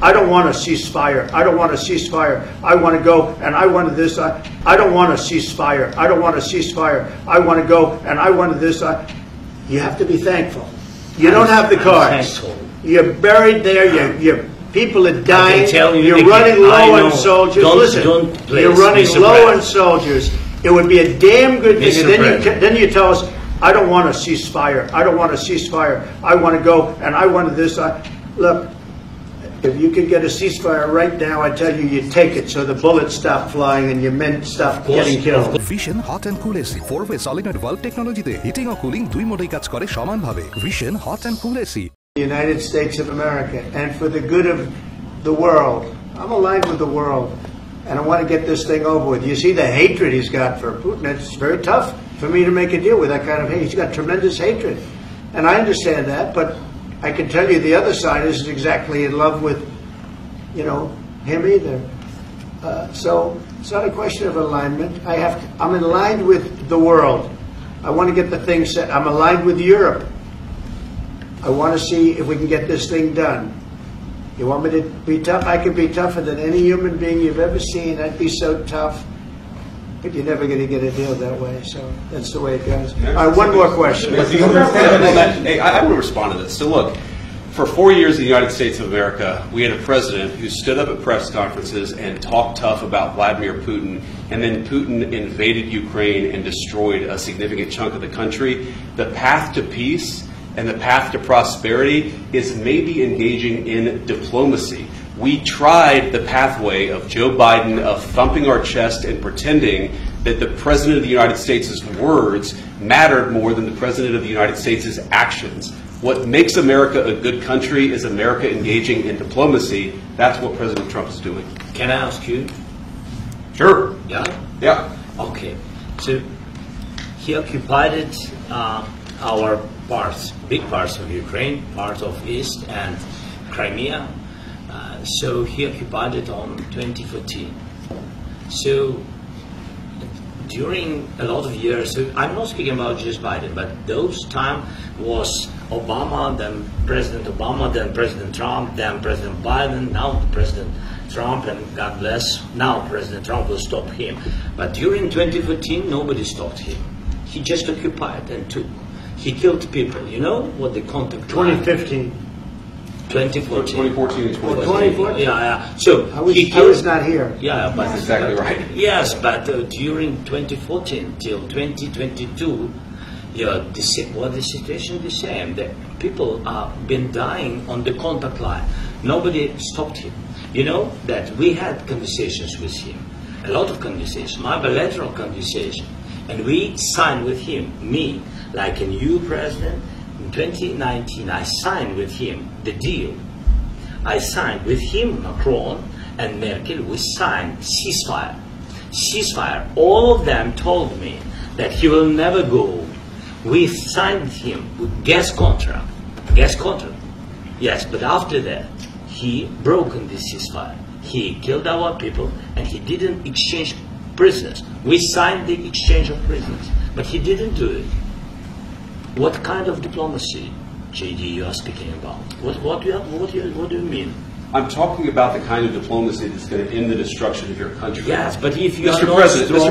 I don't want a ceasefire. I don't want a ceasefire. I want to go and I want this. I don't want a ceasefire. I don't want a ceasefire. I want to go and I want this. You have to be thankful. You don't have the cards. You're buried there. Your people are dying. You're running low on soldiers. Listen, you're running low on soldiers. It would be a damn good thing. And then you tell us, I don't want a ceasefire. I don't want a ceasefire. I want to go and I want this. Look. If you could get a ceasefire right now, I tell you, you take it so the bullets stop flying and your men stop getting killed. Vision Hot and Cool AC 4-way solenoid valve technology te heating or cooling দুই মোডেই কাজ করে সমানভাবে Vision Hot and Cool AC. The United States of America and for the good of the world. I'm aligned with the world and I want to get this thing over with. You see the hatred he's got for Putin. It's very tough for me to make a deal with that kind of hate. He's got tremendous hatred. And I understand that, but I can tell you the other side isn't exactly in love with, him either. So it's not a question of alignment. I'm aligned with the world. I want to get the thing set. I'm aligned with Europe. I want to see if we can get this thing done. You want me to be tough? I can be tougher than any human being you've ever seen. I'd be so tough. But you're never going to get a deal that way, so that's the way it goes. All right, one more question. Hey, I want to respond to this. So look, for 4 years in the United States of America, we had a president who stood up at press conferences and talked tough about Vladimir Putin, and then Putin invaded Ukraine and destroyed a significant chunk of the country. The path to peace and the path to prosperity is maybe engaging in diplomacy. We tried the pathway of Joe Biden of thumping our chest and pretending that the President of the United States' words mattered more than the President of the United States' actions. What makes America a good country is America engaging in diplomacy. That's what President Trump is doing. Can I ask you? Sure. Yeah? Yeah. Okay. So he occupied our parts, big parts of Ukraine, part of East and Crimea. So he occupied it on 2014. So during a lot of years, so I'm not speaking about just Biden, but those time was Obama, then President Obama, then President Trump, then President Biden, now President Trump, and God bless, now President Trump will stop him. But during 2014, nobody stopped him. He just occupied and took. He killed people. You know what the contact 2015. 2014 and 2014. 2014? Yeah. So I was not here. Yeah, but that's exactly right. Yes, but during 2014 till 2022, the situation is the same. The people have been dying on the contact line. Nobody stopped him. You know that we had conversations with him, a lot of conversations, my bilateral conversation, and we signed with him, me, like a new president. In 2019, I signed with him the deal. I signed with him, Macron and Merkel, we signed ceasefire. Ceasefire. All of them told me that he will never go. We signed with him with gas contract. Gas contract. Yes, but after that, he broken the ceasefire. He killed our people and he didn't exchange prisoners. We signed the exchange of prisoners, but he didn't do it. What kind of diplomacy, JD, you are speaking about? What do you mean? I'm talking about the kind of diplomacy that's going to end the destruction of your country. Yes, but if you Mr.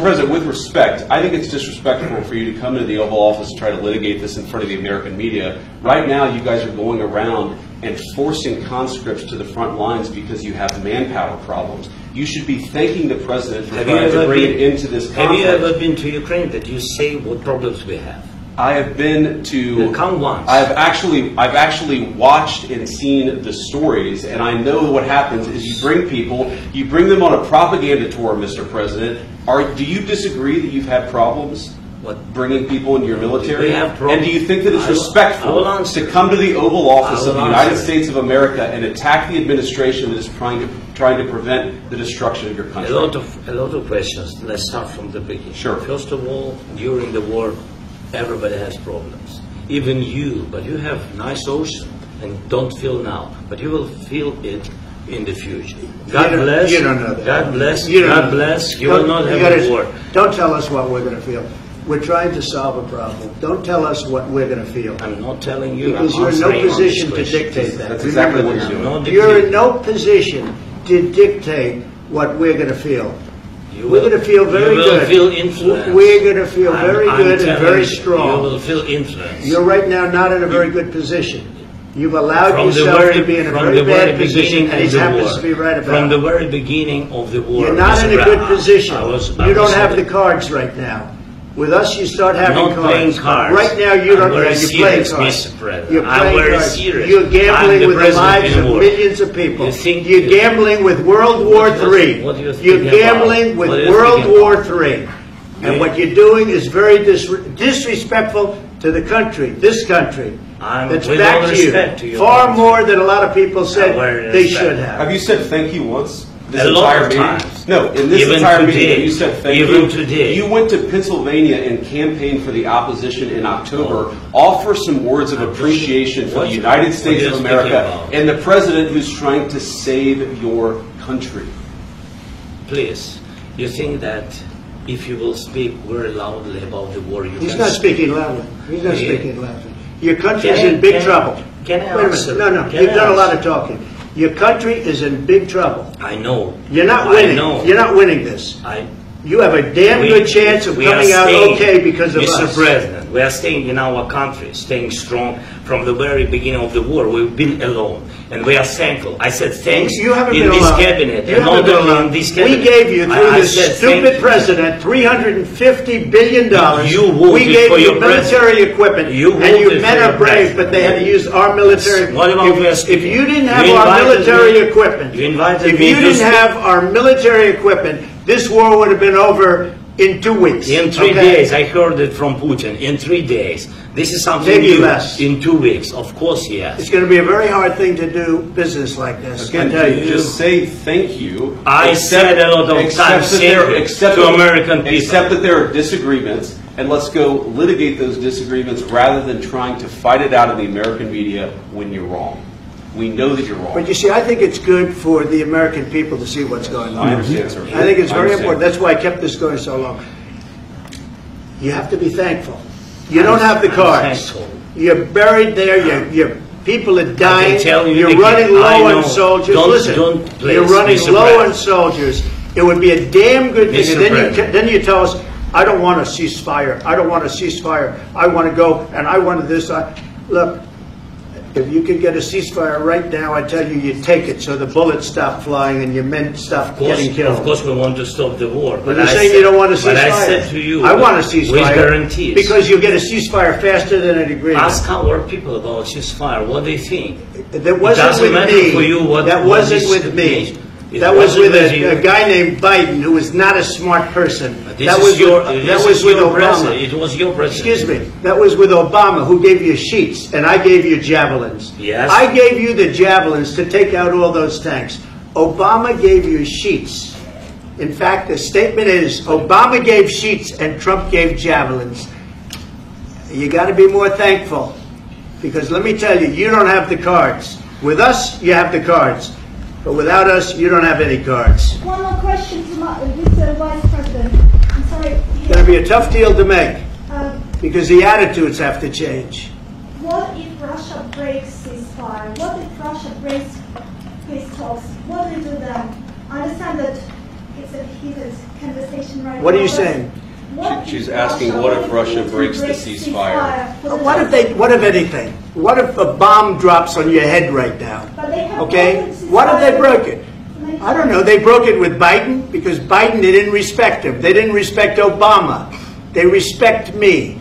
President, with respect, I think it's disrespectful for you to come into the Oval Office and try to litigate this in front of the American media. Right now, you guys are going around and forcing conscripts to the front lines because you have manpower problems. You should be thanking the President for trying to bring it into this conflict. Have you ever been to Ukraine that you say what problems we have? I have been to. Come once. I've actually watched and seen the stories, and I know what happens is you bring people, you bring them on a propaganda tour, Mr. President. Do you disagree that you've had problems? What? Bringing people into your military? We have problems. And do you think that it's respectful to come to the Oval Office of the United States of America and attack the administration that is trying to prevent the destruction of your country? A lot of questions. Let's start from the beginning. Sure. First of all, during the war, everybody has problems. Even you, but you have nice ocean and don't feel now, but you will feel it in the future. God bless. You don't know that. God bless. God bless. You will not have a war. Don't tell us what we're going to feel. We're trying to solve a problem. Don't tell us what we're going to feel. I'm not telling you. Because you're in no position to dictate that. That's exactly what you're doing. You're in no position to dictate what we're going to feel. We're going to feel very good. You will feel influenced. We're going to feel very good and very strong. You will feel influenced. You're right now not in a very good position. You've allowed yourself to be in a very bad position, and he happens to be right about it. From the very beginning of the war. You're not in a good position. You don't have the cards right now. With us, you start having cards. I'm not playing cards. Right now, you don't. You're playing cards. Mr. President. You're playing cards. Serious. You're gambling with the lives of millions of people. You're gambling with World War III. You're gambling with World War III. And what you're doing is very disrespectful to the country, this country. That's back to you. Far more than a lot of people said they should have. Have you said thank you once? A lot of times. No, in this entire meeting, you said thank you. Even today. You went to Pennsylvania and campaigned for the opposition in October. Offer some words of appreciation for the United States of America and the president who's trying to save your country. Please, you think that if you will speak very loudly about the war, He's not speaking loudly. He's not speaking loudly. Your country is in big trouble. Can I answer? No, you've done a lot of talking. Your country is in big trouble. I know. You're not winning. You're not winning this. You have a damn good chance of coming out okay because of us. Mr. President, we are staying in our country, staying strong from the very beginning of the war. We've been alone, and we are thankful. I said thanks you haven't in been this alone. cabinet, you and not only in this cabinet. We gave you, through this stupid president, $350 billion. We gave you military equipment, and you men are brave, but they had to use our military. If you didn't have our military equipment, this war would have been over in 2 weeks. In 3 days, I heard it from Putin. In 3 days. This is something maybe new. Less. In 2 weeks, of course, yes. It's going to be a very hard thing to do business like this. Again, just say thank you. I said a lot of times to American people. Accept that there are disagreements, and let's go litigate those disagreements rather than trying to fight it out in the American media when you're wrong. We know that you're wrong. But you see, I think it's good for the American people to see what's going on. I understand, sir. I think it's very important. That's why I kept this going so long. You have to be thankful. You don't have the cards. You're buried there. Your people are dying. You're running low on soldiers. Listen, you're running low on soldiers. It would be a damn good thing. And then you tell us, I don't want a ceasefire. I don't want a ceasefire. I want to go, and I want this. Look. If you could get a ceasefire right now, I tell you, you take it so the bullets stop flying and your men stop getting killed. Of course, we want to stop the war. But you're saying you don't want a ceasefire. But I said to you, I want a ceasefire. With guarantees. Because you'll get a ceasefire faster than an agreement. Ask our people about ceasefire, what they think. That wasn't with me. That wasn't with me. That was with a guy named Biden, who was not a smart person. That was with Obama. It was your president. Excuse me. That was with Obama, who gave you sheets, and I gave you javelins. Yes. I gave you the javelins to take out all those tanks. Obama gave you sheets. In fact, the statement is, Obama gave sheets and Trump gave javelins. You got to be more thankful, because let me tell you, you don't have the cards. With us, you have the cards. But without us, you don't have any cards. One more question to Mr. Vice President. I'm sorry. It's going to be a tough deal to make, because the attitudes have to change. What if Russia breaks ceasefire? What if Russia breaks peace talks? What do you do then? I understand that it's a heated conversation right now. What are you saying? She's asking, what if Russia breaks the ceasefire? What if anything? What if a bomb drops on your head right now? Okay? What if they broke it? I don't know. They broke it with Biden because Biden, they didn't respect him. They didn't respect Obama. They respect me.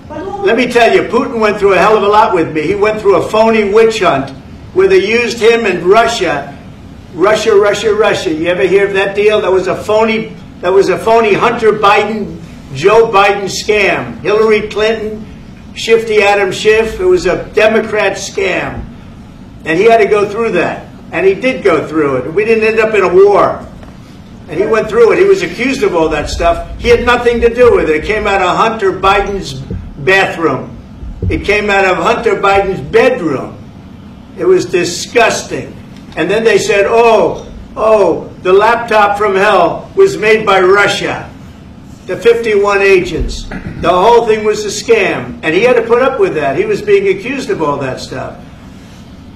Let me tell you, Putin went through a hell of a lot with me. He went through a phony witch hunt where they used him and Russia. Russia. You ever hear of that deal? That was a phony Hunter Biden, Joe Biden scam. Hillary Clinton, Shifty Adam Schiff. It was a Democrat scam. And he had to go through that. And he did go through it. We didn't end up in a war. And he went through it. He was accused of all that stuff. He had nothing to do with it. It came out of Hunter Biden's bathroom. It came out of Hunter Biden's bedroom. It was disgusting. And then they said, oh, the laptop from hell was made by Russia. the 51 agents. The whole thing was a scam, and he had to put up with that. He was being accused of all that stuff.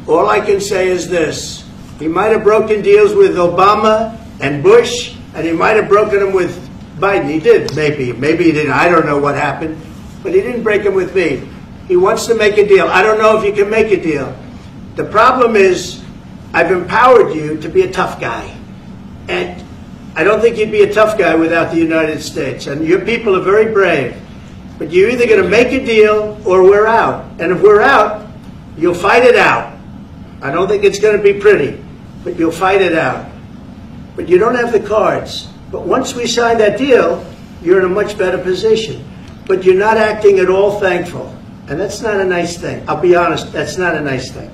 All I can say is this. He might have broken deals with Obama and Bush, and he might have broken them with Biden. He did, maybe. Maybe he didn't. I don't know what happened. But he didn't break them with me. He wants to make a deal. I don't know if you can make a deal. The problem is, I've empowered you to be a tough guy. And I don't think you'd be a tough guy without the United States. And your people are very brave. But you're either going to make a deal or we're out. And if we're out, you'll fight it out. I don't think it's going to be pretty, but you'll fight it out. But you don't have the cards. But once we sign that deal, you're in a much better position. But you're not acting at all thankful. And that's not a nice thing. I'll be honest, that's not a nice thing.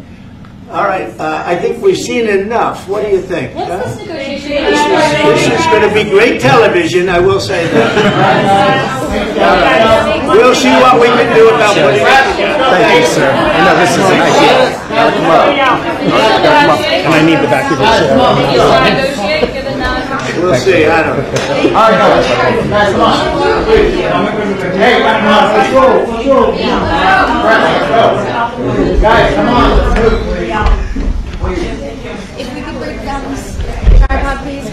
All right, I think we've seen enough. What do you think? What's this negotiation? This is going to be great television, I will say that. All right. We'll see what we can do about putting it together. Thank you, sir. I know this is an idea. Gotta come up. And I need the back of the chair. We'll see, I don't know. All right, guys, come on. Hey, come on, let's go. Guys, come on, let's move. If we could break down this tripod, please.